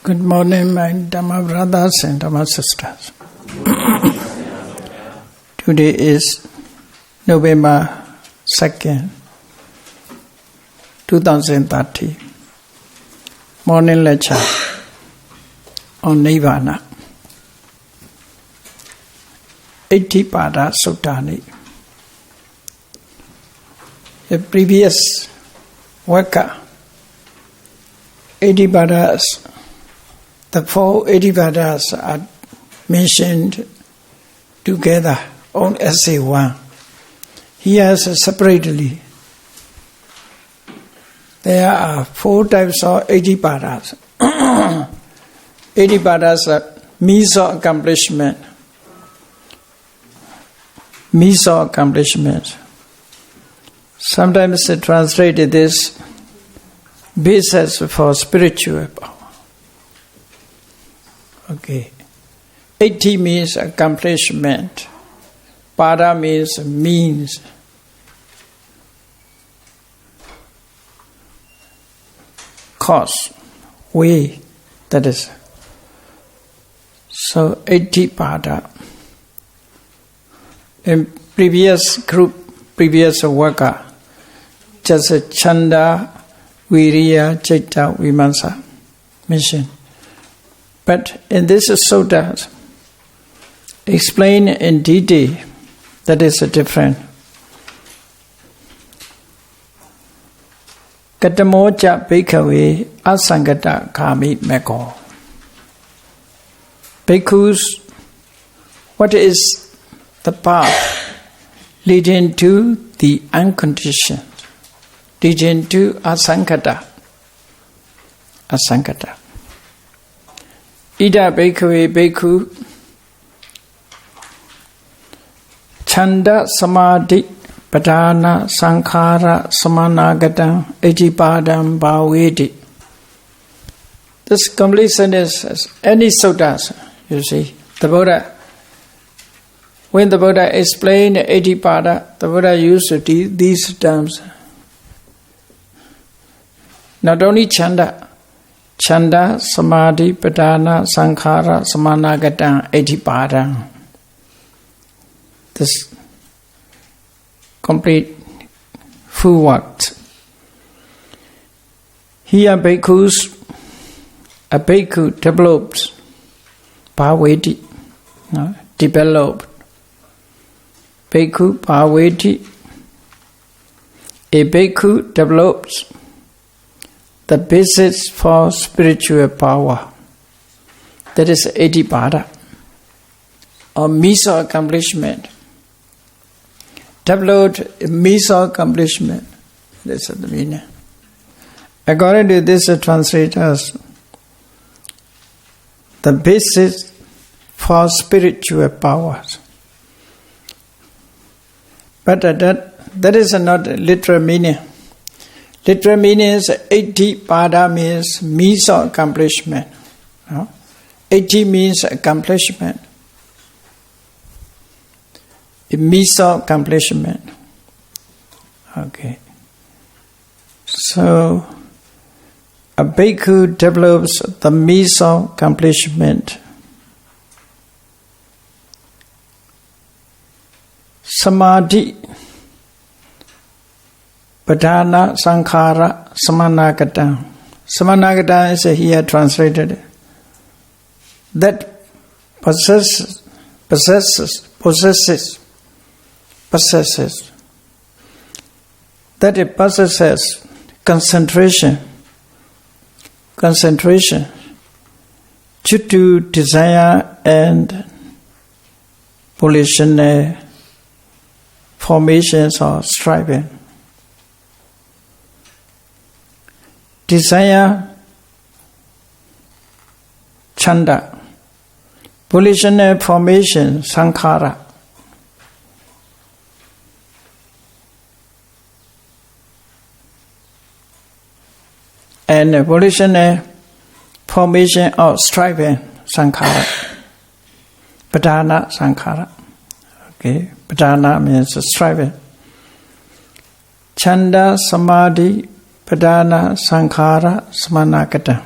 Good morning, my Dhamma brothers and Dhamma sisters. Today is November 2nd, 2030. Morning lecture on Nibbana. 80 Pada Suttani. The previous worker, 80 Padas, the 4 80 Padas are mentioned together on essay 1. Here separately, there are 4 types of 80 Padas. 80 Padas are means of accomplishment. Means of accomplishment. Sometimes they translated this basis for spiritual power. Okay. 80 means accomplishment. Pada means means. Cause, way, that is. So 80 Pada. In previous worker, just Chanda, Viriya, Citta, Vimansa mentioned. But in this sutta, explain in detail, that is different. Katamocha bhikkhave asangata kami mekho. Bhikkhus, what is the path leading to the unconditioned, leading to asangata. Asangata. Ida bhikkhave bhikkhu chanda samadhi padana sankhara samanagatam ejipadam bhavedi. This completion is any suttas, you see. The Buddha, when the Buddha explained Etipada, the Buddha used these terms. Not only chanda, samadhi, padana, sankhara, samanagata, etipada. This complete full works. Here bhikkhus, a bhikkhu develops, bhavedi, developed. Bhikkhu bhavedi, a bhikkhu develops the basis for spiritual power. That is Etipada, or means of accomplishment. Developed a means of accomplishment. That's the meaning. According to this translators, the basis for spiritual powers. But that is not literal meaning. Literal meaning is 80 Pada means means of accomplishment. 80 means accomplishment. A means of accomplishment. Okay. So, a bhikkhu develops the means of accomplishment. Samadhi, padana, sankhara, samanagata. Samanagata is here translated. That possesses. That it possesses concentration due to desire and volitional formations or striving. Desire, chanda. Volitional formation, sankhara. And volitional formation of striving, sankhara. Padana, sankhara. Okay, padana means striving. Chanda, samadhi, padana, sankhara, samanagata.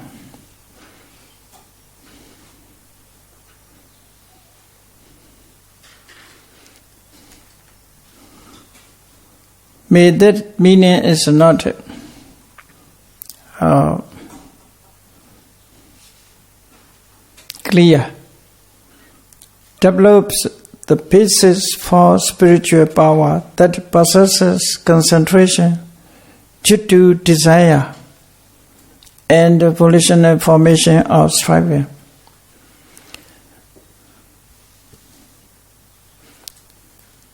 may that meaning is not clear. Develops the basis for spiritual power that possesses concentration due to desire and volitional formation of striving.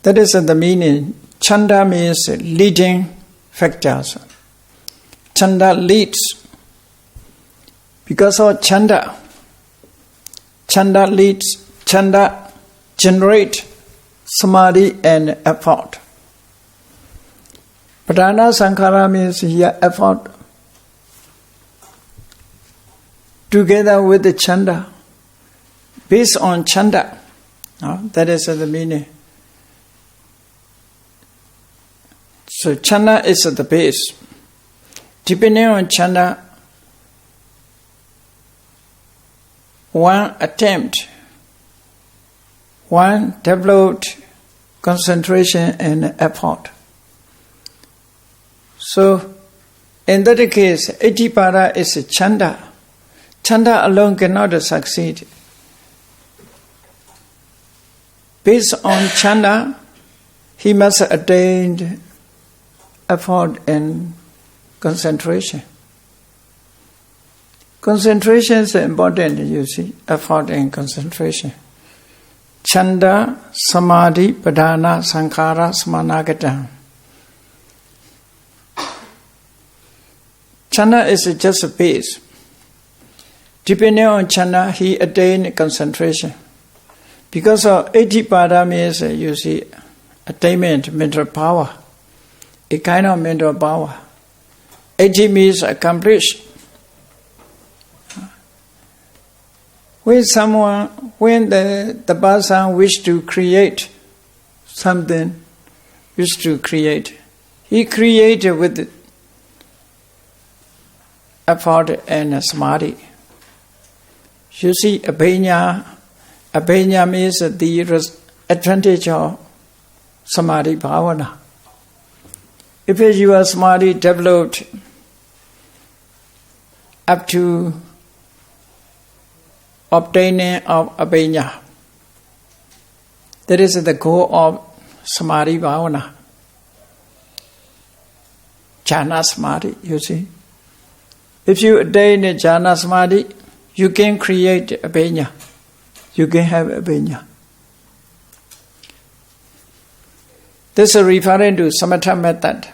That is the meaning. Chanda means leading factors. Chanda leads. Because of chanda leads, chanda generate samadhi and effort. Pradhana sankhara means here effort together with the chanda, based on chanda. That is the meaning. So chanda is the base. Depending on chanda, one developed concentration and effort. So, in that case, Itipada is a chanda. Chanda alone cannot succeed. Based on chanda, he must attain effort and concentration. Concentration is important, you see, effort and concentration. Chanda, samadhi, pradhana, sankhara, samanagata. Chanda is just a base. Depending on chanda, he attained concentration. Because of Itipada means, you see, attainment, mental power. A kind of mental power. Iti means accomplish. When the person wishes to create something, he created with effort and samadhi. You see, abhanya means the advantage of samadhi bhavana. If your samadhi developed up to obtaining of abhanya, that is the goal of samadhi bhavana. Jhana samadhi, you see. If you attain jhana samadhi, you can create abhanya. You can have abhanya. This is referring to samatha method.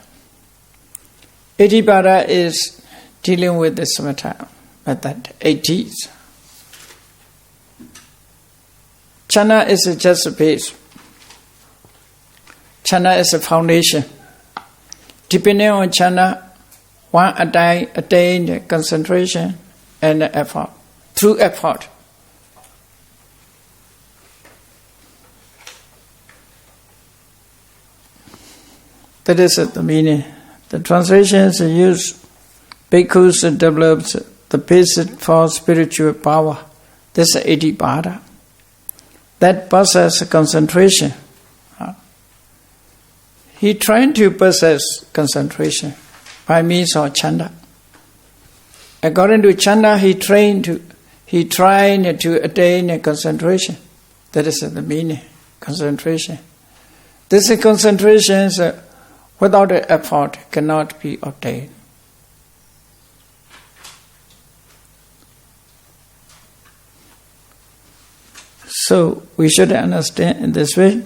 Itipada is dealing with the samatha method, 80s. Chana is just a base. Chana is a foundation. Depending on chana, one attain concentration and effort. Through effort. That is the meaning. The translations use bhikkhus develops the basis for spiritual power. This is Itipada. That possess concentration. He trying to possess concentration by means of chanda. According to chanda, he trying to attain concentration. That is the meaning, concentration. This concentration without effort cannot be obtained. So we should understand in this way.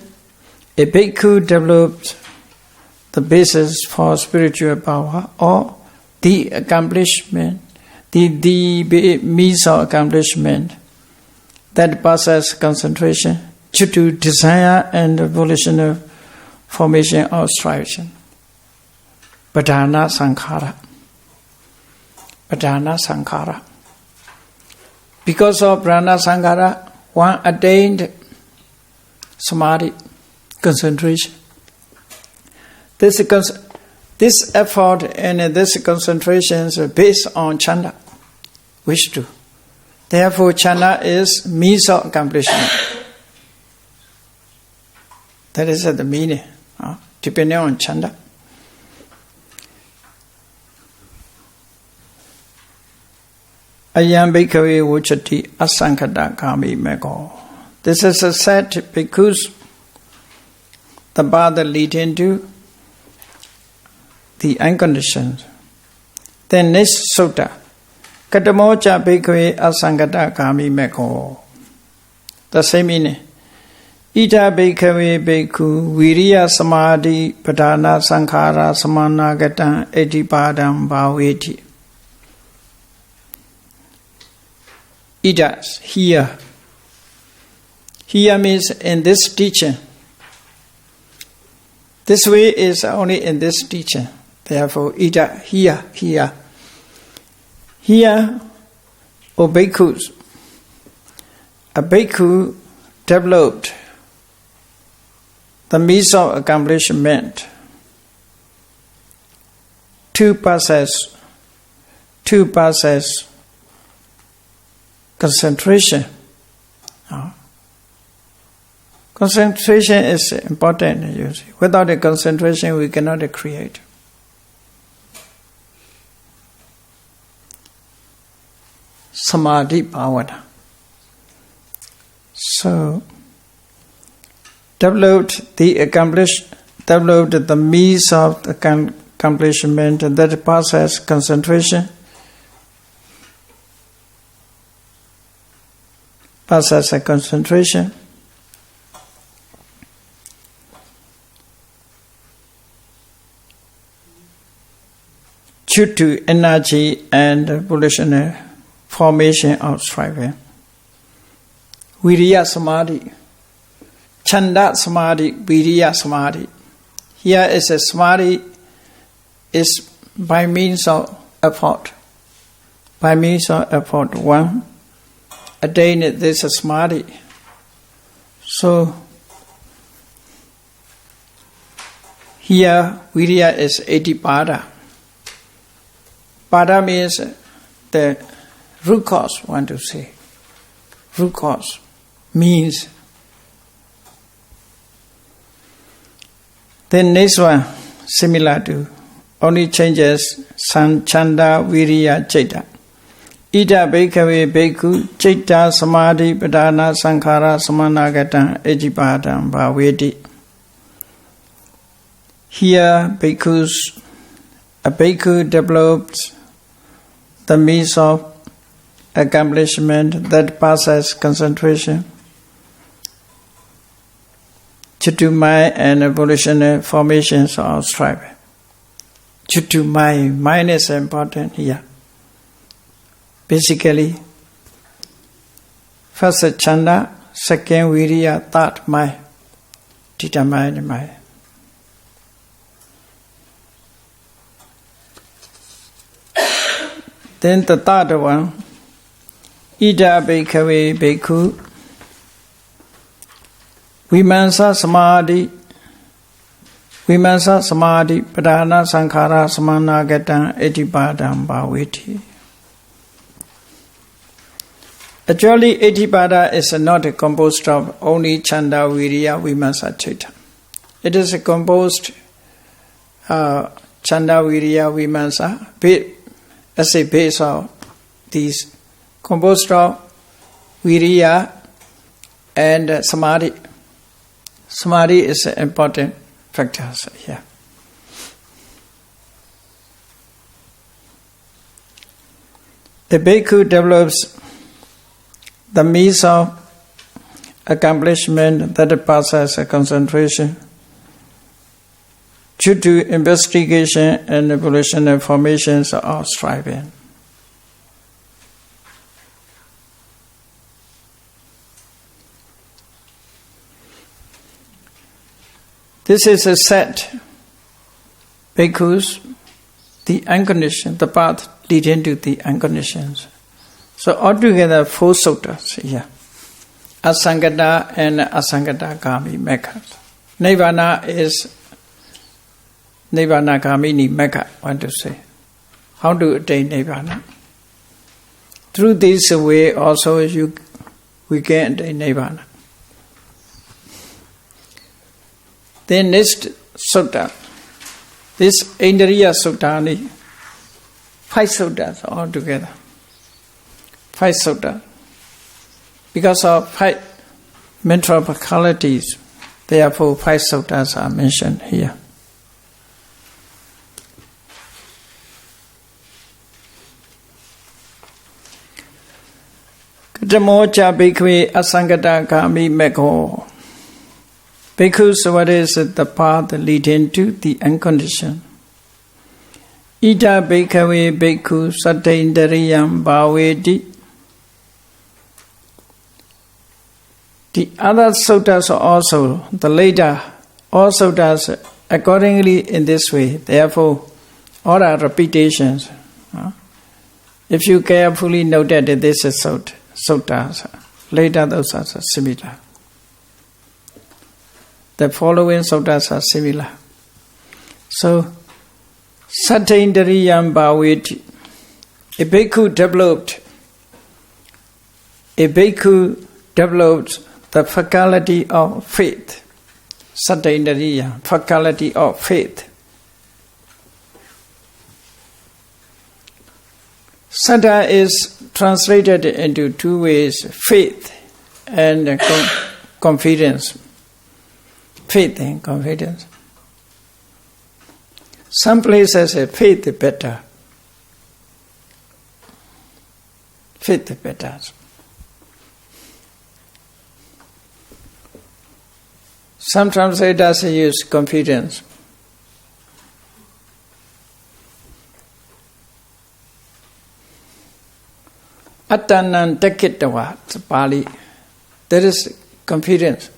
A bhikkhu develops the basis for spiritual power or the accomplishment, the means of accomplishment that possess concentration due to desire and volitional formation of striving. Pradhana sankhara. Because of pradhana sankhara, one attained samadhi, concentration. This effort and this concentration is based on chanda, wish to. Therefore, chanda is means of accomplishment. That is the meaning, depending on chanda. Ayam Bhikkhave Vochati Asankata Kami Meko. This is a set because the path leading to the unconditioned. Then next sutta. Katamocha Bhikkhave Asankata Kami Meko. The same meaning. Ita Bhikkhave Bhikkhu Viriya Samadhi Padana Sankhara Samanagata Etipadam Bhaveti. Ita, here. Here means in this teaching. This way is only in this teaching. Therefore, ita, here. Here, O bhikkhus, a bhikkhu developed the means of accomplishment, two passes, concentration. Concentration is important, you see. Without a concentration, we cannot create. Samadhi bhavana. So, developed the means of the accomplishment, and that passes concentration. Passes a concentration. Due to energy and volitional formation of striving. Viriya Samadhi. Chanda Samadhi, Viriya Samadhi. Here is a Samadhi is by means of effort. By means of effort, one attain this Samadhi. So, here Viriya is Etipada. Pada means the root cause, want to say. Root cause means. Then next one, similar to, only changes Chanda, Viriya, Chaita. Ita Bhikkhave Bhikkhu Chaita Samadhi Padana Sankhara Samanagata Ejipadam Bhaveti. Here a bhikkhu develops the means of accomplishment that passes concentration, Chitumai and evolutionary formations of striving. Chitumai, mind is important here. Basically, first Chanda, second Viriya, third Mai. Determine Mai. Then the third one, Ida Bhikkhave Bhikkhu Vimansa Samadhi Padana Sankhara Samanagata Etipadam Bhaveti. Actually, Etipada is not composed of only Chanda, Viriya, Vimansa, Chaita. It is composed Chanda, Viriya, Vimansa, as a base of these, composed of Viriya and Samadhi. Samadhi is an important factor here. The bhikkhu develops the means of accomplishment that passes a concentration due to investigation and evolutionary formations of striving. This is a set, bhikkhus, the unconditioned, the path leading to the unconditioned. So altogether 4 suttas here. Asangata and Asangata Kami Mekha. Nibbana is Nibbana Kamini Mekha, want to say. How to attain Nibbana? Through this way also we can attain Nibbana. Then next sutta. This Indriya Sutta, 5 suttas altogether. 5 sutta. Because of 5 mental faculties, therefore 5 suttas are mentioned here. Katamocha bhikkhve asangata kami mekho. Bhikkhu, so what is the path leading to the unconditioned? Ita bhikkhave bhikkhu sattaindariyam bhaveti. The other suttas are also, the later, all suttas accordingly in this way. Therefore, all are repetitions. If you carefully noted that this is suttas, later those are similar. The following suttas are similar. So, Sattaindariyam bhaveti. A bhikkhu developed the faculty of faith. Sattaindariyam, faculty of faith. Satta is translated into 2 ways, faith and confidence. Faith and confidence. Some places say faith is better. Faith is better. Some translators use confidence. Attanan takittawa, Pali. There is confidence.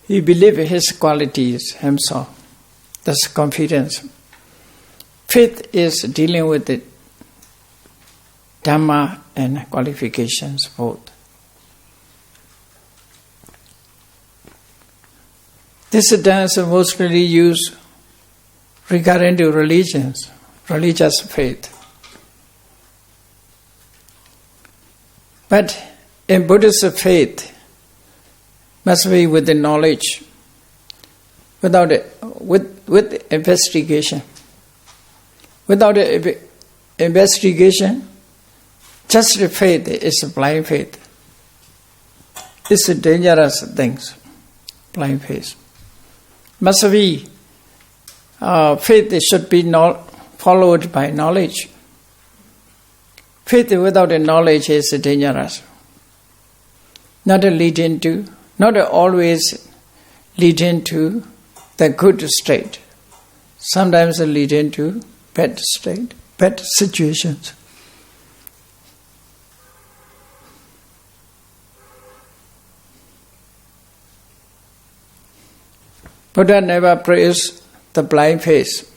He believes his qualities himself. That's confidence. Faith is dealing with the Dhamma and qualifications both. This is mostly used regarding to religions, religious faith. But in Buddhist faith, must be with the knowledge, with investigation. Without investigation, just the faith is a blind faith. It's a dangerous thing, blind faith. Must be faith should be followed by knowledge. Faith without a knowledge is dangerous. Not always leading to the good state. Sometimes leading to bad state, bad situations. Buddha never praised the blind faith.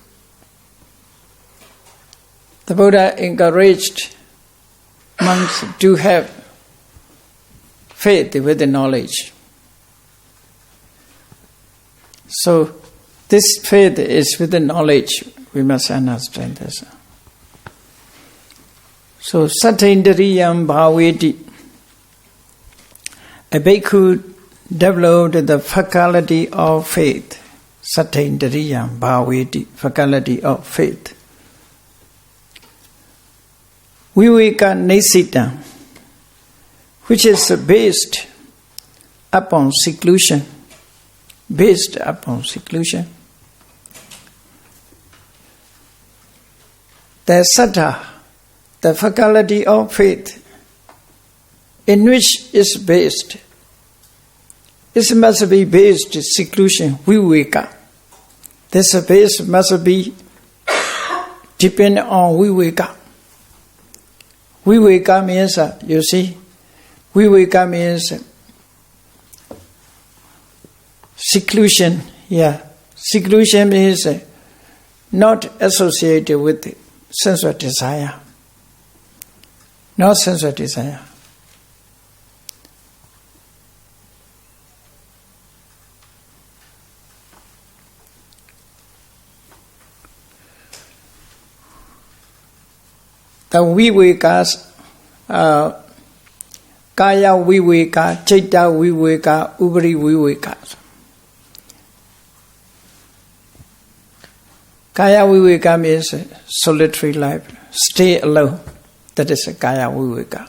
The Buddha encouraged monks to have faith with the knowledge. So, this faith is with the knowledge. We must understand this. So, Sattaindariyam bhaveti. A bhikkhu developed the faculty of faith. Sattaindariyam bhaveti, faculty of faith. Viveka nesita, which is based upon seclusion. Based upon seclusion. The satta, the faculty of faith, in which is based. This must be based seclusion, viveka. This base must be dependent on viveka. Viveka means, you see, viveka means seclusion. Yeah, seclusion means not associated with sensual desire. Not sensual desire. The vivekas, kaya viveka, citta viveka, ubari viveka. Kaya viveka means solitary life, stay alone. That is a Kaya Viveka.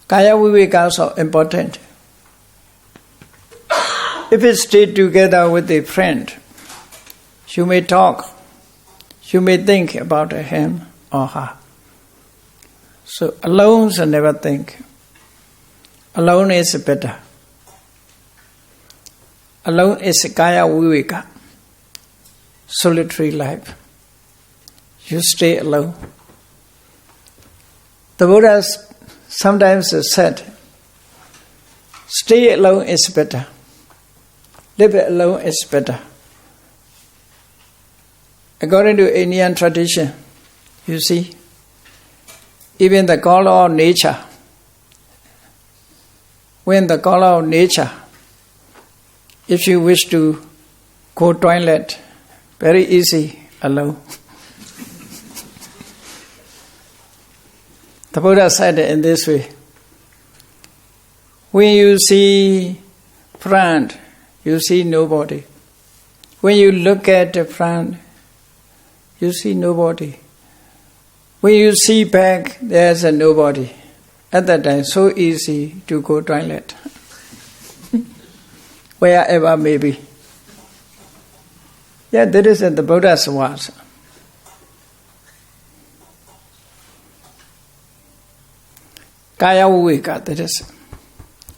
Kaya Viveka is so important. If you stay together with a friend, you may talk, you may think about him or her. So alone, so never think. Alone is better. Alone is Kaya Viveka, solitary life. You stay alone. The Buddha sometimes said, stay alone is better. Live alone is better. According to Indian tradition, you see, even the call of nature, when the call of nature, if you wish to go toilet, very easy, alone. The Buddha said it in this way. When you see front, you see nobody. When you look at the front, you see nobody. When you see back, there's a nobody. At that time, so easy to go toilet. Wherever may be. Yeah, that is the Buddha's words. Kaya Viveka, that is.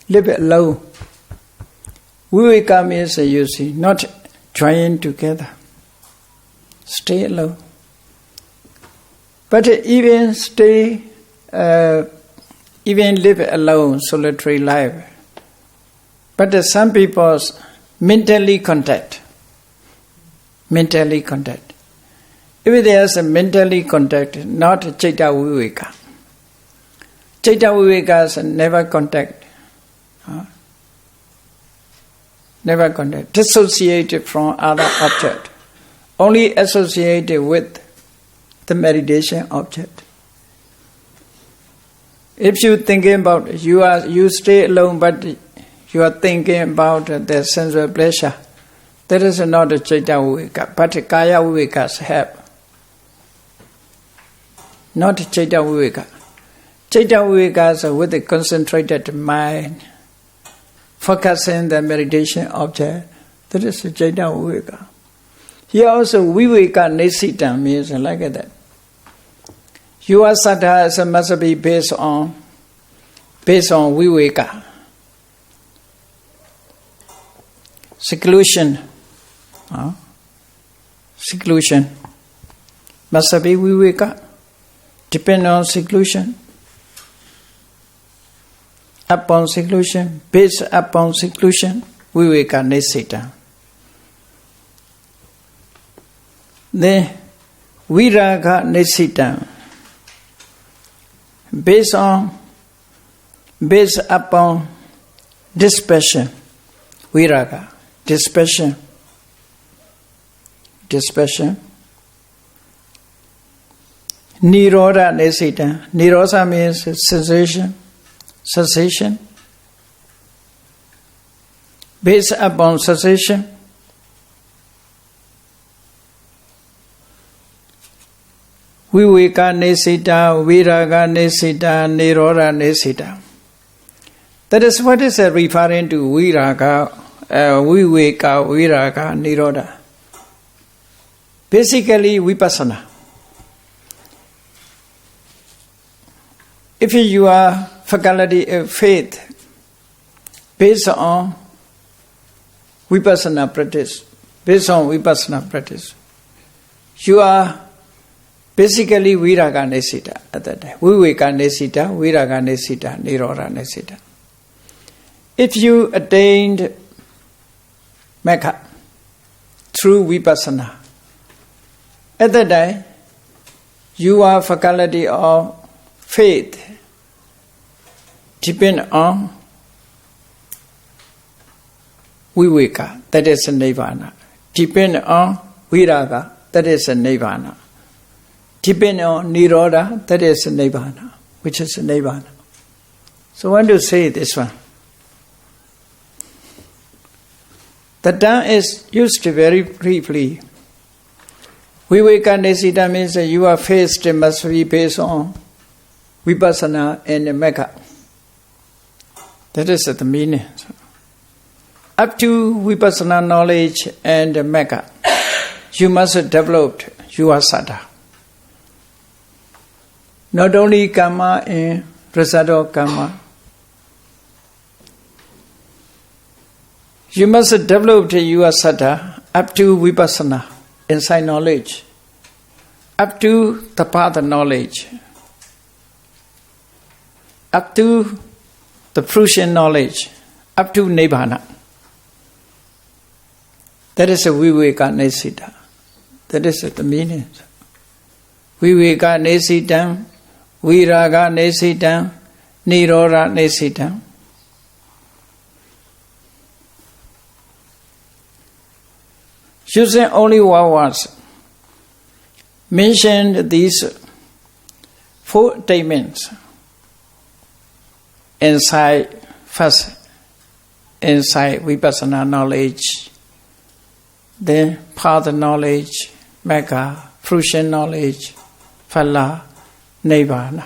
Live alone. Viveka means, you see, not join together. Stay alone. But even live alone, solitary life. But some people mentally contact. If there's a mentally contact, not Citta Viveka. Citta Viveka is never contact. Never contact. Dissociated from other object. Only associated with the meditation object. If you thinking about, you stay alone, but you are thinking about the sensual pleasure, that is not a Citta Viveka, but Kaya Viveka's help. Not Citta Viveka. Citta Viveka is with a concentrated mind, focusing the meditation object. That is a Citta Viveka. Here also Viveka Nesita means like that. Your saddha must be based on Viveka. Seclusion must be Viveka. Depend on seclusion. Upon seclusion, based upon seclusion, Viveka Nesita. Then Viraga Nesita. Based upon dispassion, Viraga, dispassion. Nirodha Nesita. Nirodha means cessation. Based upon cessation, Viveka Nesita, Viraga Nesita, Nirodha Nesita. That is what is referring to Viraga, Viveka, Viraga, Nirodha. Basically, Vipassana. If you are faculty of faith based on Vipassana practice, you are basically Viraga Nesita at that time. Viveka Nesita, Viraga Nesita, Nirodha Nesita. If you attained Mecca through Vipassana, at that time, you are faculty of faith, depend on Viveka, that is a Nibbana. Depend on Viraga, that is a Nibbana. Depend on Nirodha, that is a Nibbana, which is a Nibbana. So I want to say this one. The term is used very briefly. Viveka Nesita means that you are faced must be based on Vipassana and Mekha. That is the meaning. Up to Vipassana knowledge and Mekha, you must develop your saddha. Not only karma and result of karma. You must develop your saddha up to Vipassana, insight knowledge, up to the path knowledge, up to the fruition knowledge, up to Nibbana. That is a Viveka Nesita. That is the meaning. Viveka Nesitam, Viraga Nesitam, Nirodha Nesitam. Using only one words, mentioned these 4 statements. Insight, first, insight, Vipassana knowledge, then path knowledge, Mekha, fruition knowledge, Phala, Nibbana.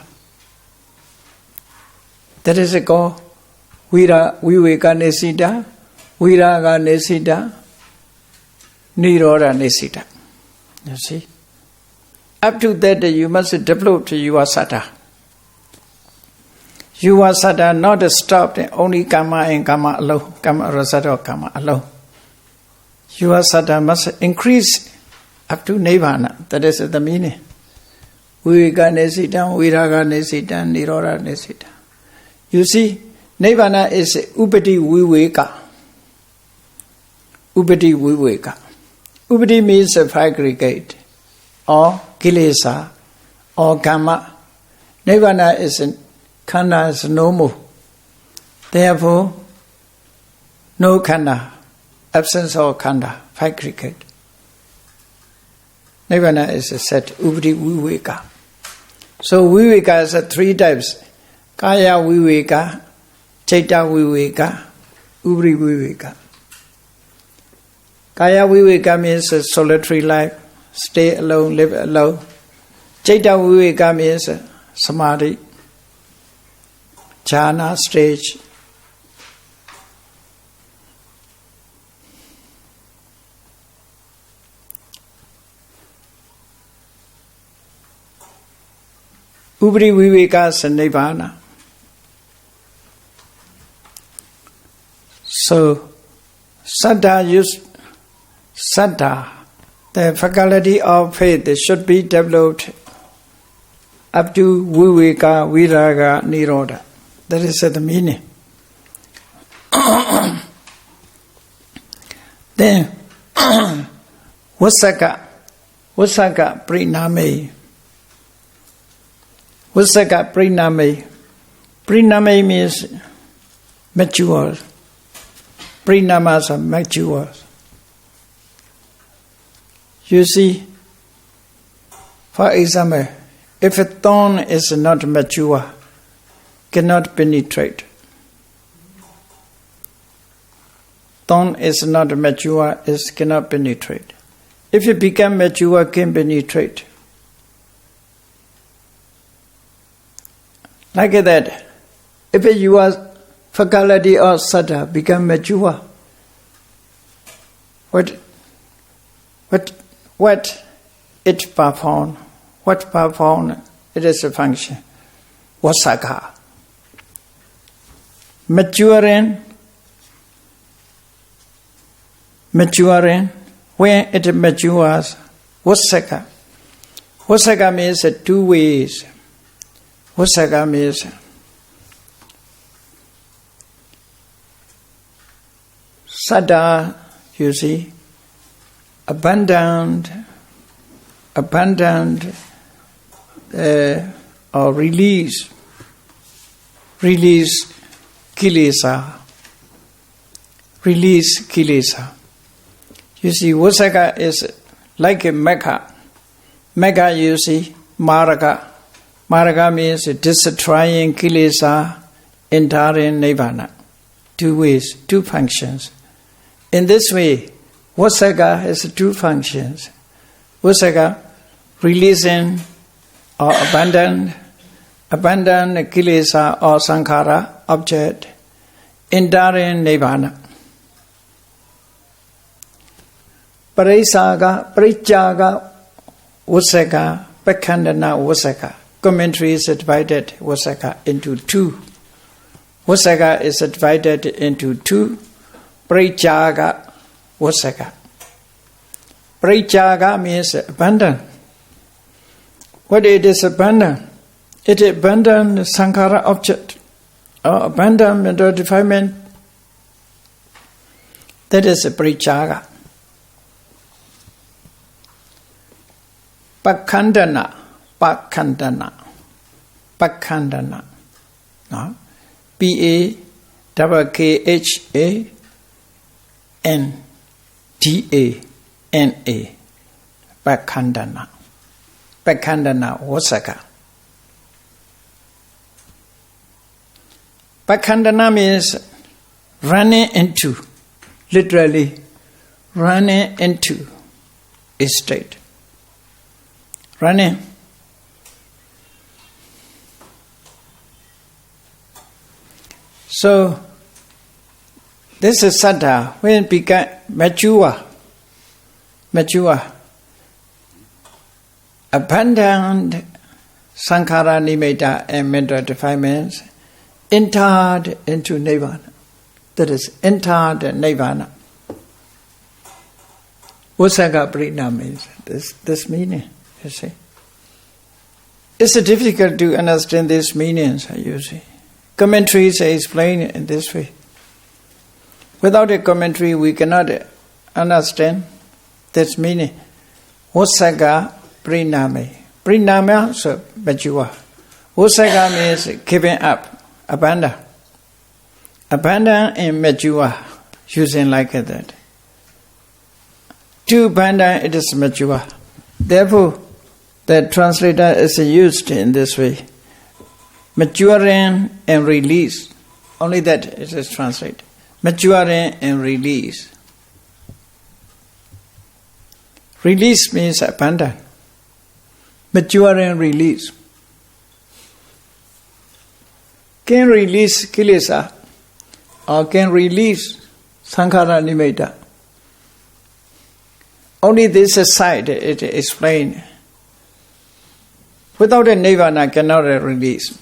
That is called Viveka Nesita, Viraga Nesita, Nirodha Nesita. You see? Up to that you must develop your saddha. Your saddha not stopped only karma and karma alone, karma result of karma alone. Your saddha must increase up to Nibbana. That is the meaning. Viveka Nesita, Viraga Nesita, Nirodha Nesita. You see, Nibbana is Upati Viveka. Upati Viveka. Upati means aggregate, or kilesa, or karma. Nibbana is khanda is no more. Therefore, no khanda, absence of khanda, aggregate. Nibbana is said Upati Viveka. So Viveka is 3 types. Kaya Viveka, Citta Viveka, Upati Viveka. Kaya Viveka means a solitary life, stay alone, live alone. Citta Viveka means samadhi, jhana stage. Upati Viveka is Nibbana. So, Saddha, the faculty of faith should be developed up to Viveka, Viraga, Nirodha. That is the meaning. Then, Vasaka Priname. Vasaka Priname. Priname means mature. Prinamas are mature. You see, for example, if a thorn is not mature, cannot penetrate. Thorn is not mature, cannot penetrate. If it become mature, can penetrate. Like that, if your faculty of saddha become mature, what it perform? What perform? It is a function. Vasaka. Maturing. When it matures, Vasaka. Vasaka means 2 ways. Vasaka means saddha, you see, abundant or release kilesa. You see, Vasaka is like a Mekha. Mekha, you see, Marga. Marga means destroying kilesa, entering Nibbana. 2 ways, 2 functions. In this way, Vasaka has 2 functions. Vusaka, releasing or abandon kilesa or sankhara object, entering Nibbana. Parijaga, Vusaka, Pakhandana Vusaka. Commentary is divided Vusaka into two. Vusaka is divided into two. Parijaga Vusaka. Parijaga means abandon. What it is abandon? It abandon the sankhara object or abandon mental defilement. That is a parijaga. Pakhandana. No? Pakhandana. Pakhandana. Pakhandana Vusaka. Pakhandana means running into, literally running into a state. Running. So, this is saddha. When it became mature, abandoned sankhara nimitta and mental defilements, entered into Nibbana. That is, entered Nibbana. Vusaka Prina means this meaning, you see. It's difficult to understand these meanings, you see. Commentaries explain it in this way. Without a commentary, we cannot understand this meaning. Vusaka Priname. Priname, so mature. Vusaka means giving up, abandon. Abandon and mature, using like that. To abandon, it is mature. Therefore, the translator is used in this way. Maturing and release. Only that it is translated. Maturing and release. Release means abandon. Maturing and release. Can release kilesa or can release sankhara nimitta. Only this side it explained. Without a Nibbana cannot release.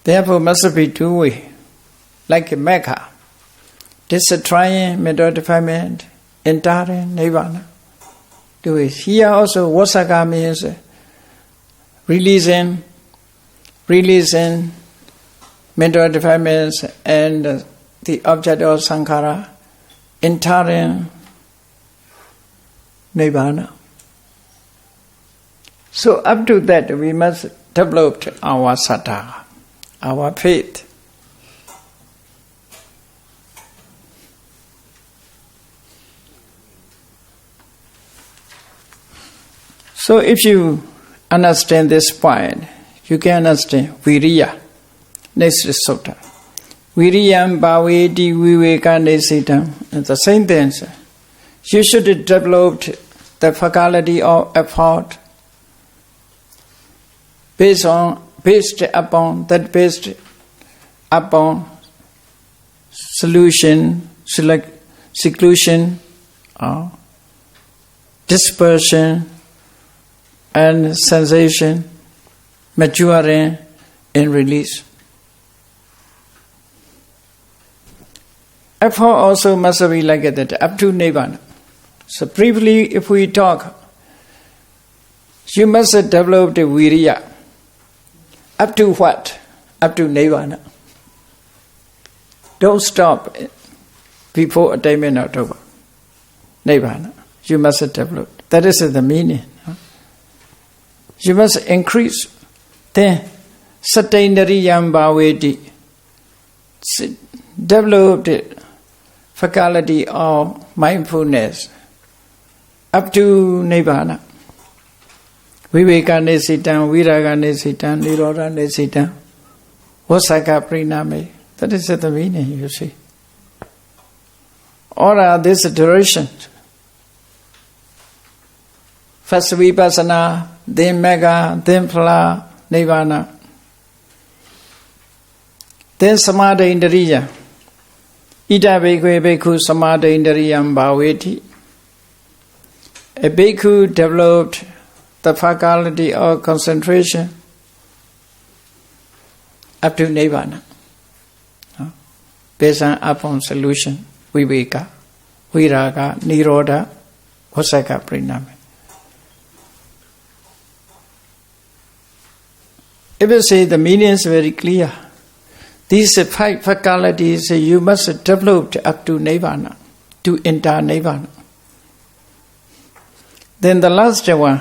Therefore must be two ways. Like a Mecca. Destroying mental defilement, entering Nibbana. Do it. Here also Vusaka means releasing mental defilements and the object of sankhara, entering Nibbana. So up to that we must develop our saddha, our faith. So if you understand this point, you can understand Viriya. Next sutta. Viriyam bhaveti viveka nesitam. It's the same thing. You should develop the faculty of effort based upon seclusion, dispersion, and sensation, maturing and release. Effort also must be like that, up to Nibbana. So briefly, if we talk, you must develop the viriya. Up to what? Up to Nibbana. Don't stop before attainment of Nibbana. You must develop. That is the meaning. You must increase. Then, sattainariyam bhaveti. Develop the faculty of mindfulness up to Nibbana. Viveka nesitam, viraga nesitam, nirodha nesitam, vusaka priname. That is the meaning, you see. All are this duration. First Vipassana, then Mega, then Phala, Nibbana. Then Samadhi Indriya. Ida Bhikkhu Bhikkhu Samadhi Indriyam Bhaveti. A bhikkhu developed the faculty of concentration up to Nibbana. Based upon solution, Viveka, Viraga, Nirodha, Osaka Priname. If you say the meaning is very clear, these 5 faculties you must develop up to Nibbana, to enter Nibbana. Then the last one,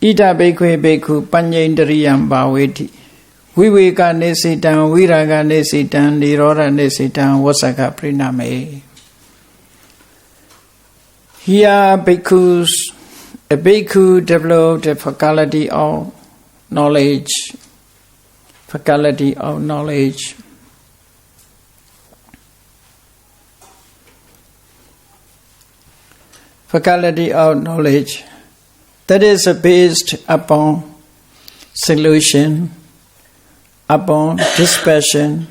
Ida Bhikkhu Bhikkhu Panyendriyam Bhaveti. Viveka Nesitam, Viraga Nesitam, Nirodha Nesitam, Osaka Priname. Here a bhikkhu developed a faculty of knowledge. Faculty of knowledge. Faculty of knowledge. That is based upon solution, upon dispassion,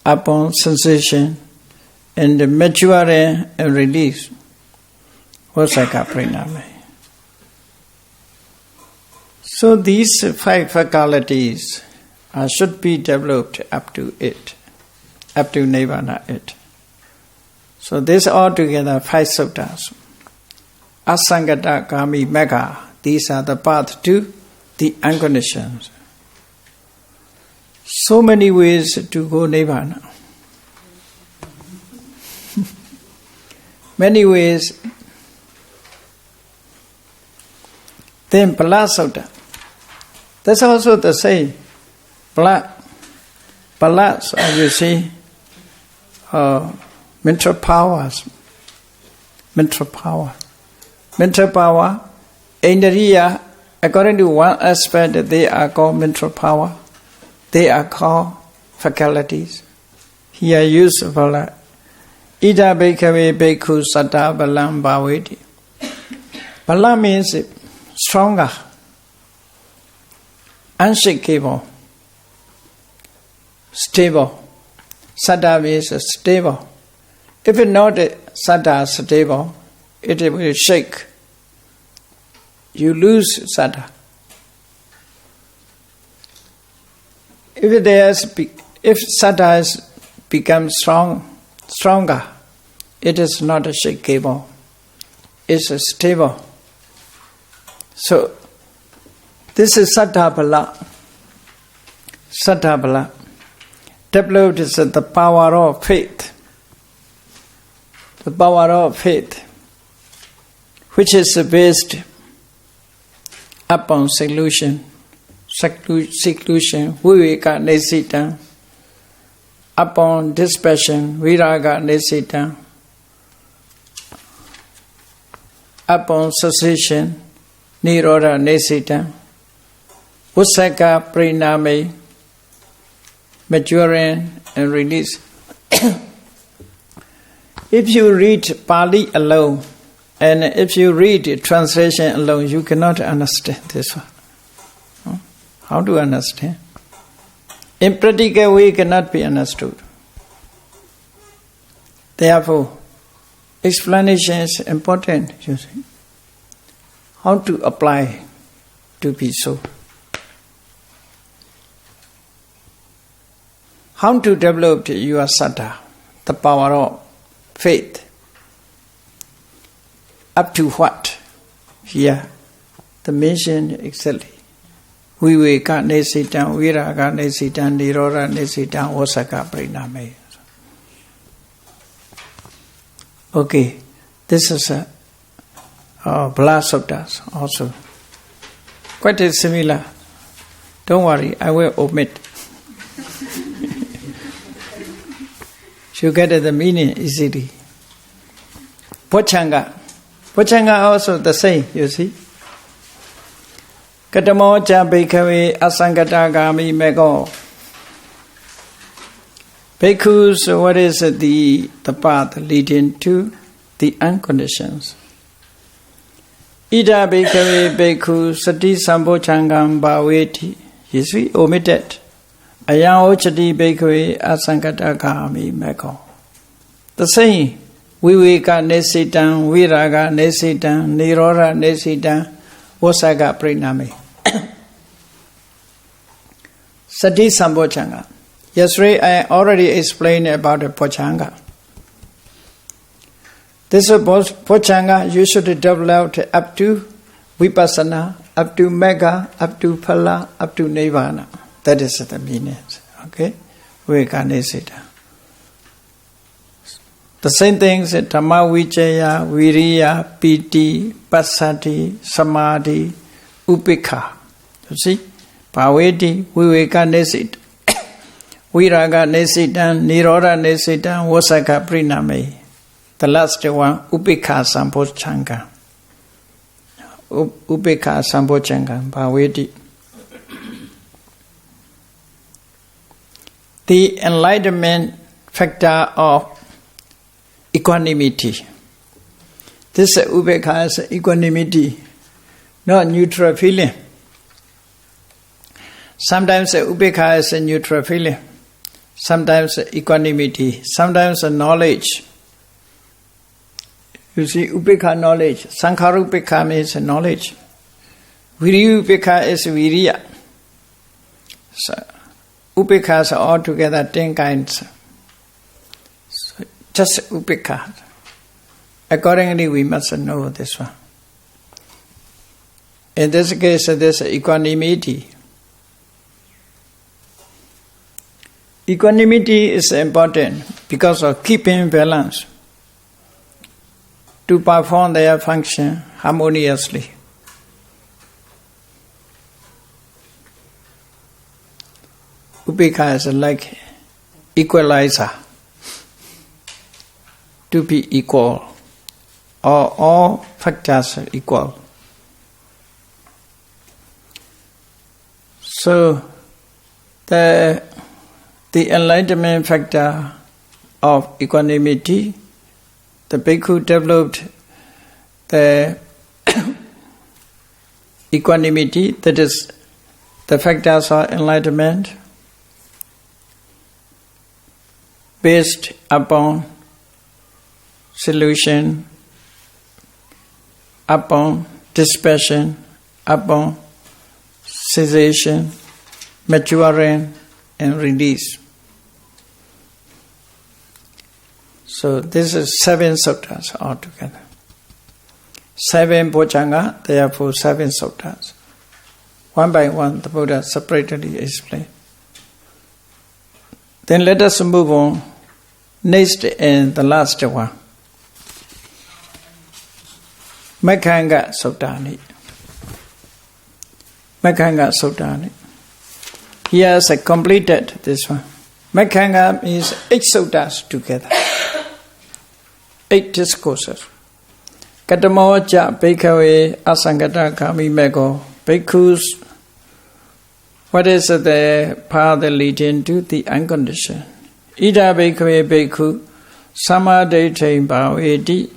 upon sensation, and maturing and release. Osaka Priname. So these 5 faculties should be developed up to it, up to Nibbana it. So this altogether 5 suttas. Asangata Kami Mega. These are the path to the unconditioned. So many ways to go Nibbana. Many ways. Then Phala Sutta. That's also the same. Phala, you see, mental powers. Mental power. Mental power, Indriya, according to one aspect, they are called mental power. They are called faculties. Here use Phala. Ida Bhikkhu Bhikkhu Satta Balam Bhaveti. Phala means stronger, unshakable, stable. Satta means stable. If it's not satta stable, it will shake. You lose satta. If satta has become stronger, it is not shakable. It's stable. So this is satta phala. Satta phala. Developed is the power of faith. The power of faith, which is based upon seclusion, viveka nesita, upon dispassion, viraga nesita, upon cessation, nirodha nesita, usaka priname, maturing and release. If you read Pali alone, and if you read translation alone, you cannot understand this one. How to understand? In practical way, it cannot be understood. Therefore, explanation is important, you see. How to apply to be so. How to develop your satta, the power of faith. Up to what? Here, the mention exactly. Viveka nesitam, viraga nesitam, nirodha nesitam, osaka priname. Okay, this is a Phala Sutta also. Quite similar. Don't worry, I will omit. You get the meaning easily. Pochanga. Pochanga also the same, you see. Katamo cha bhikkhave asangata gami mego. Bhikkhus, what is the path leading to the unconditioned? Ida Bhikkhave Bhikkhu Sati Sambochangam Bhaveti. You see, omitted. Ayang Ochati Bhikkhave Asankata Kami Mekho. The same. Viveka Nesitam, Viraga Nesitam, Nirodha Nesitam, Vasaga Prinami. Sati Sambochanga. Yesterday I already explained about the Pochanga. This Pochanga you should develop up to Vipassana, up to Mega, up to Phala, up to Nibbana. That is the meaning. Okay? Viveka Nesitam. The same things in Dhamma Vicaya, Viriya, Piti, Pasati, Samadhi, Upekha. You see? Bhaveti, Viveka Nesit, Viraga Nesitan, Nirodha Nesitan, Vasaka Priname. The last one, Upekha Sambochanga. Upekha Sambochanga, Bhaveti. The enlightenment factor of equanimity. This Upekha is equanimity, not neutral feeling. Sometimes Upekha is a neutral feeling. Sometimes equanimity. Sometimes knowledge. You see, Upekha knowledge. Sankhara Upekha means knowledge. Viriya Upekha is Viriya. So, Upekhas are altogether 10 kinds. So, just Upekha. Accordingly, we must know this one. In this case, there's equanimity. Equanimity is important because of keeping balance to perform their function harmoniously. Upekha is like equalizer, to be equal, or all factors are equal. So the enlightenment factor of equanimity, the bhikkhu developed the equanimity, that is the factors of enlightenment, based upon solution, upon dispassion, upon cessation, maturing, and release. So this is 7 suttas altogether. 7 Bojjhanga, therefore 7 suttas. One by one, the Buddha separately explained. Then let us move on. Next and the last one. Mekhanga Suttani. Mekhanga Suttani. He has completed this one. Mekhanga means 8 suttas together. 8 discourses. Katamo ja bhikkhave asangata kami mekho. Bhikkhus, what is the path leading to the unconditioned? Ida bhikkhave bhikkhu samadhaitain bhaveti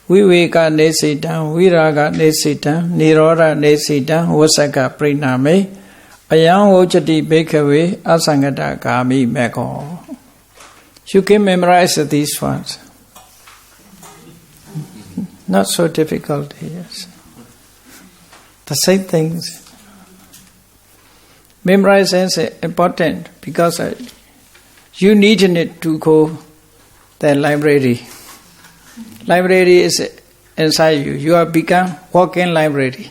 viveka nesitam viraga nesitam nirodha nesitam vasaka priname ayang ojati bhikkhave asangata kami mekho. You can memorize these ones. Not so difficult, yes. The same things. Memorize is important because you need it to go the library. Library is inside you. You have become walk-in library,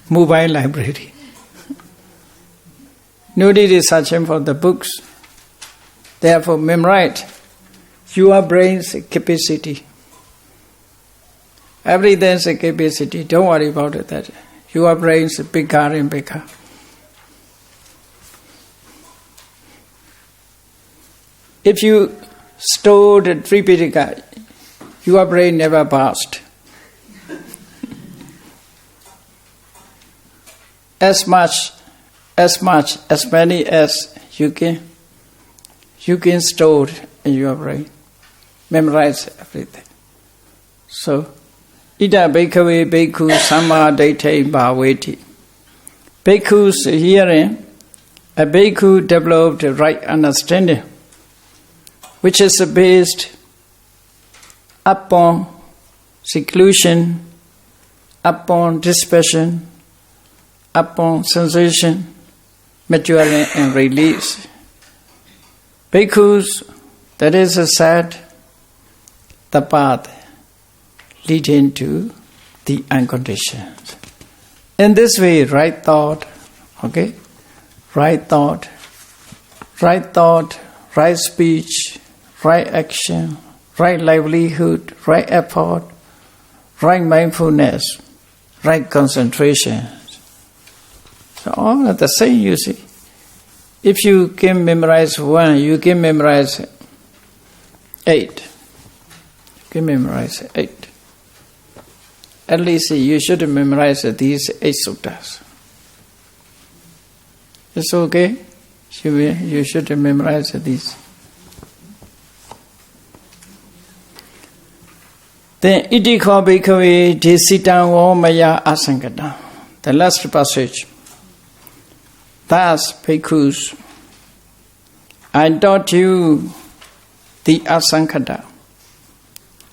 mobile library. Nobody is searching for the books. Therefore, memorize your brain's capacity. Everything's a capacity. Don't worry about it. That your brain's bigger and bigger. If you store the Tripitaka, your brain never burst. As many as you can store in your brain. Memorize everything. So, Ida Bhikkhave Bhikkhu Sammaditthi Bhaveti. Bhikkhu's hearing, a bhikkhu developed right understanding, which is based upon seclusion, upon dispassion, upon sensation, maturing and release. Bhikkhus, that is said, the path leading to the unconditioned. In this way, right thought, right thought, right speech, right action, right livelihood, right effort, right mindfulness, right concentration. So all are the same, you see. If you can memorize one, you can memorize 8. You can memorize 8. At least you should memorize these 8 suttas. It's okay? You should memorize these. Then iti kho bhikkhave desitam wo maya asankata. The last passage. Thus, bhikkhus, I taught you the asankata.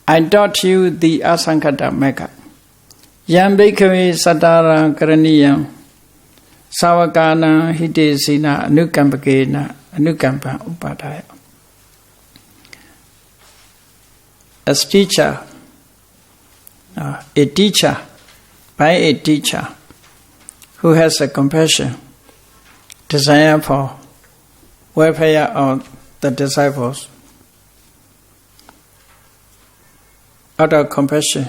I taught you the asankata mega. Yam bhikkhave satara karaniyam savakana hidesina anukampakena anukampa upadaya. As teacher, a teacher, by a teacher who has a compassion, desire for welfare of the disciples, out of compassion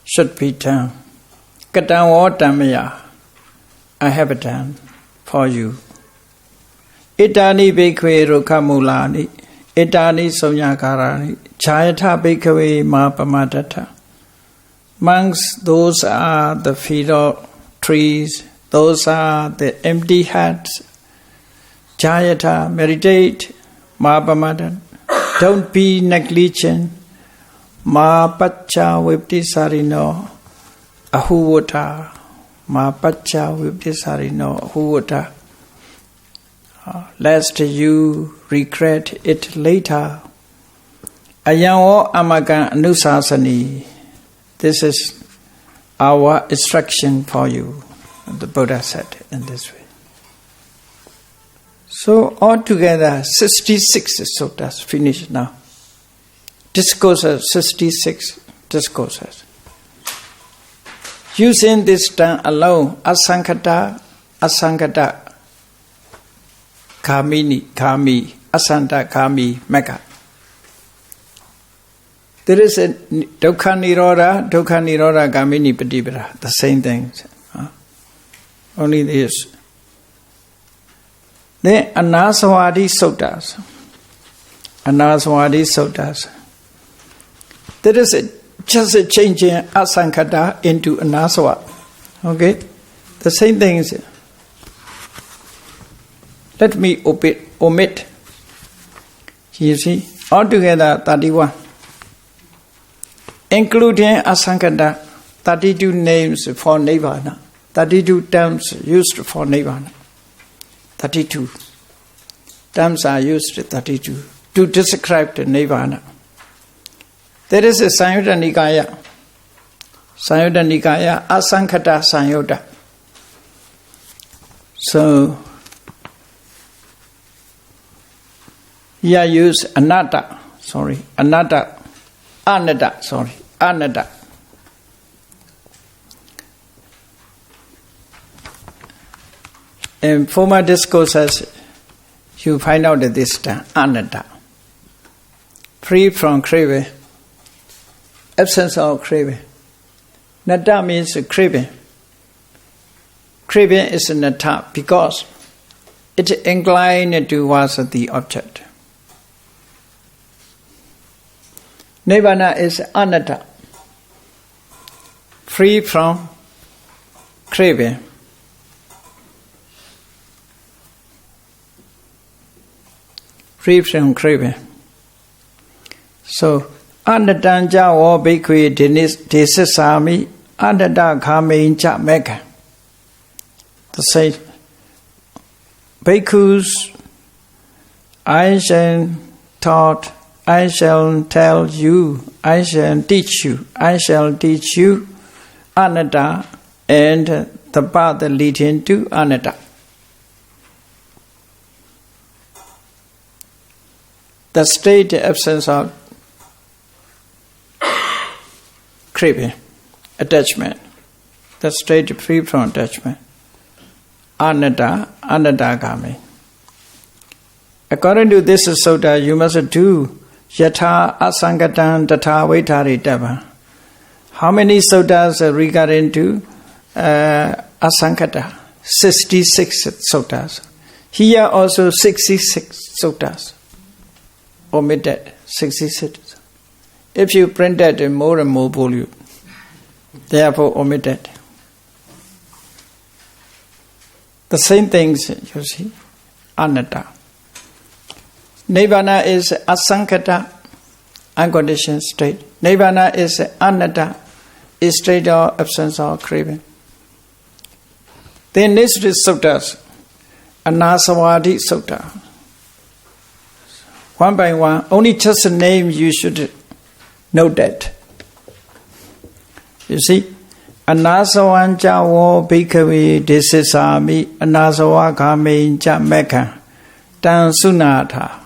should be done. Katam wo dhammaya, I have done for you. Itani bhikkhave rukhamulani, itani somyakarani, chayata bhikkhave ma pamadata. Monks, those are the field trees, those are the empty huts. Jayata, meditate, ma pamadata. Don't be negligent. Ma pacha viptisarino ahuvata. Ma pacha viptisarino ahuvata. Lest you regret it later. Ayango amagan anusasani. This is our instruction for you, the Buddha said in this way. So altogether 66 suttas finished now. Discourses, 66 discourses. Using this term alone, asankata, kami, asanta kami, mega. There is a dukkha nirodha kamini patibara, the same thing. Only this. Then anasawadi suttas. There is just a change in asankata into anasava. Okay? The same thing is. Let me omit. You see, altogether 31. Including asankata, 32 names for Nibbana, 32 terms used for Nibbana. 32 terms are used, 32, to describe the Nibbana. There is a Samyutta Nikaya, asankata Samyutta. So, here use anatta. In former discourses, you find out that this term, anatta. Free from craving, absence of craving. Natta means craving. Craving is natta because it inclines towards the object. Nibbana is anatta, free from craving. Free from craving. So, Anatanja or Bhikkhve Desisami Anata Kamenja Mekha. To say, Bhikkhus, I shall taught, I shall tell you, I shall teach you, I shall teach you Anatta and the path leading to Anatta. The state absence of craving, attachment, the state free from attachment. Anatta, Anattagami. According to this sutta, you must do Yatha Asangatan Tatha Vaitari Dava. How many suttas regarding to Asangata? 66 suttas. Here also 66 suttas. Omitted 66. If you print that in more and more volume, therefore omitted. The same things, you see, anatta. Nibbana is asankata, unconditioned state. Nibbana is anatta, a state of absence of craving. Then next is suttas, Anasawadi Sutta. One by one, only just a name you should know that. You see, Anasawanja wo bhikkhave desisami anasawa kamenja mekha tan sunatha.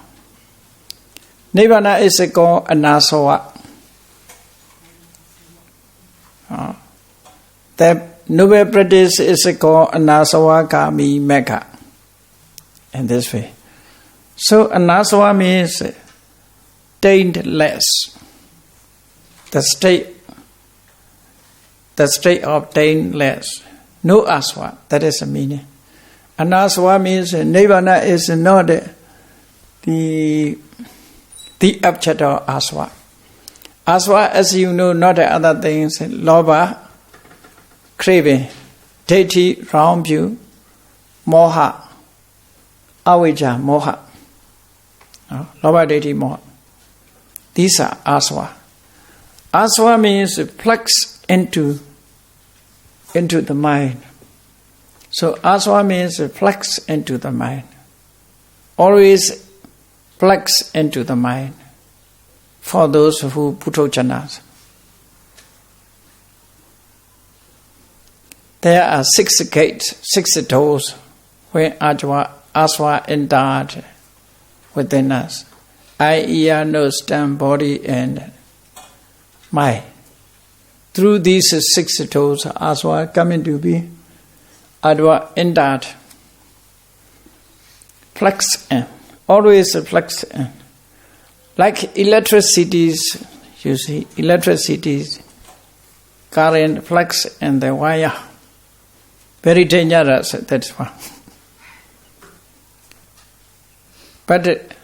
Nibbana is called anasawa. The noble practice is called anasawa kami mekha. In this way. So anasawa means taintless. The state of taintless. No aswa. That is the meaning. Anaswa means Nibbana is not the object of aswa. Aswa, as you know, not the other things. Lobha, craving, deity, wrong view, moha, avijja, moha. Lobha, deity, moha. These are aswa. Aswa means flex into the mind. So aswa means flex into the mind. Always flex into the mind for those who putojanas. There are 6 gates, 6 doors where aswa entered within us. Eye, ear, nose, tongue, body, and mind. Through these 6 doors, aswa coming to be, adva entered. Flex in, always flex in. Like electricities, you see, electricities, current flex in the wire. Very dangerous, that's why. But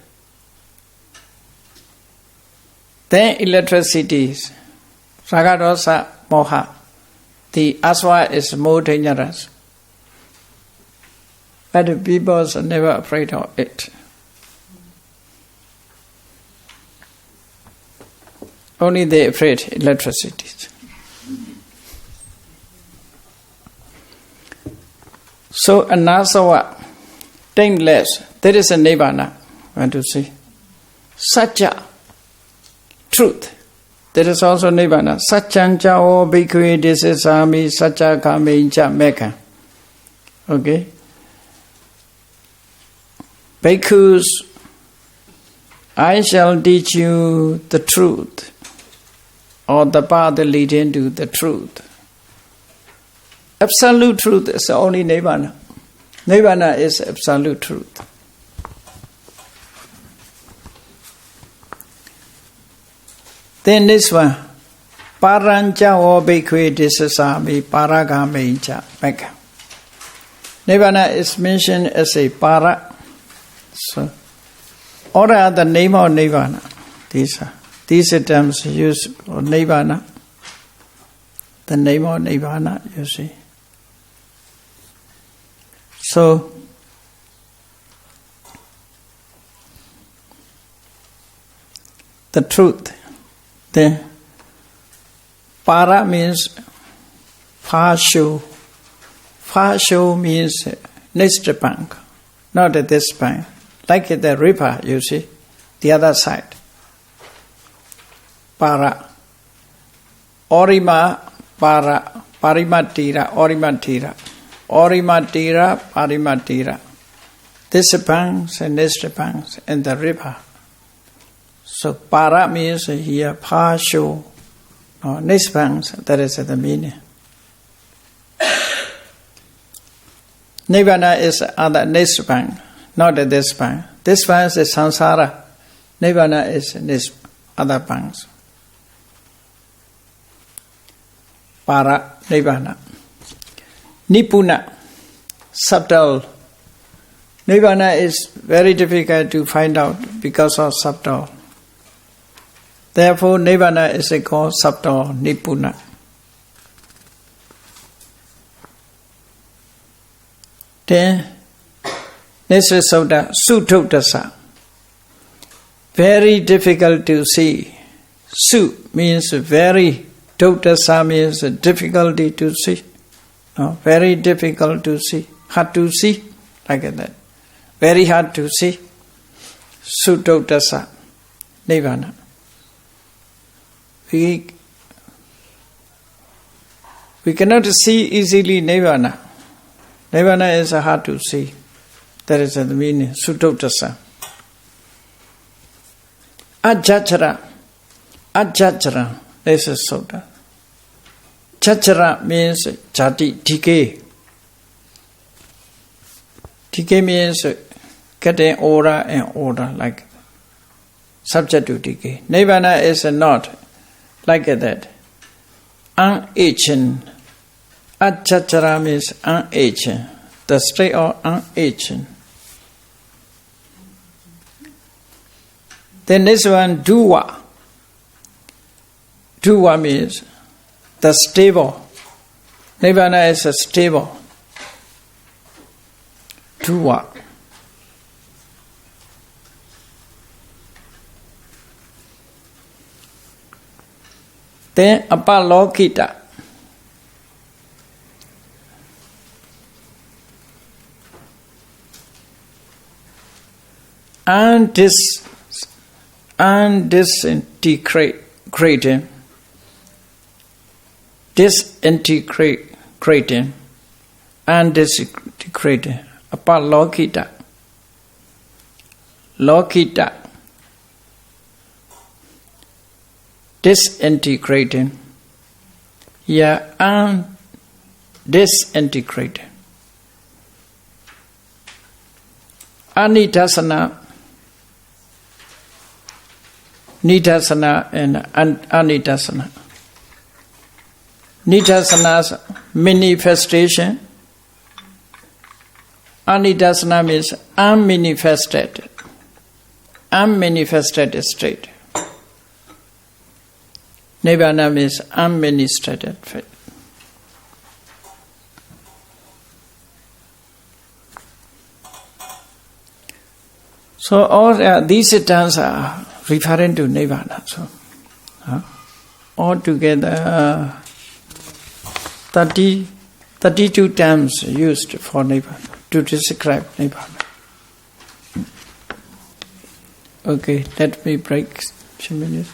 then electricities, Ragadosa moha, the aswa is more dangerous. But the people are never afraid of it. Only they afraid electricity. So anasawa, taintless, that is a Nibbana, I want to say. Satya, truth. That is also Nibbana. Satyancha o bhikkhve desisami satya kamenja mekha. Okay. Bhikkhus, I shall teach you the truth, or the path leading to the truth. Absolute truth is only Nibbana. Nibbana is absolute truth. Then this one, Parancha o bhikkhve desisami paragamenja mekha. Nibbana is mentioned as a para. So, or the name of Nibbana. These terms used for Nibbana. The name of Nibbana, you see. So, the truth Then para means far shore. Far shore means next bank, not at this bank. Like the river, you see, the other side. Para. Orima para. Parimatira. Orimatira. Orimatira. Parimatira. This banks and next banks and the river. So para means here far shore. No, next banks, that is the meaning. Nibbana is other next bank, not at this bank. This bank is samsara. Nibbana is next other banks. Para Nibbana. Nibbana, subtle. Nibbana is very difficult to find out because of subtle. Therefore, Nibbana is called subtle, Nibbana. Then, next is Sutotasa. Very difficult to see. Su means very, Totasa means difficulty to see. No, very difficult to see. Hard to see, like that. Very hard to see. Sutotasa, Nibbana. We cannot see easily Nibbana. Nibbana is hard to see. That is the meaning. Sutotasa. Ajachara. Ajachara. This is Sutta. Chachara means jati, decay. Decay means getting older and older, like subject to decay. Nibbana is not like that. Unaging. Ajachara means unaging. The state of unaging. Then this one, duwa. Duwa means the stable. Nibbana is a stable. Duwa. Then apalokita. Disintegrating. Disintegrating. Disintegrating. Apalokita. Lokita. Disintegrating. Yeah, disintegrating. Anidasana. Nidasana and anidasana. Nidasana's manifestation. Anidasana means unmanifested. Unmanifested state. Nibbana means unmanifested faith. So all these terms are referring to Nibbana. So altogether 32 terms used for Nibbana, to describe Nibbana. Okay, let me break a few minutes.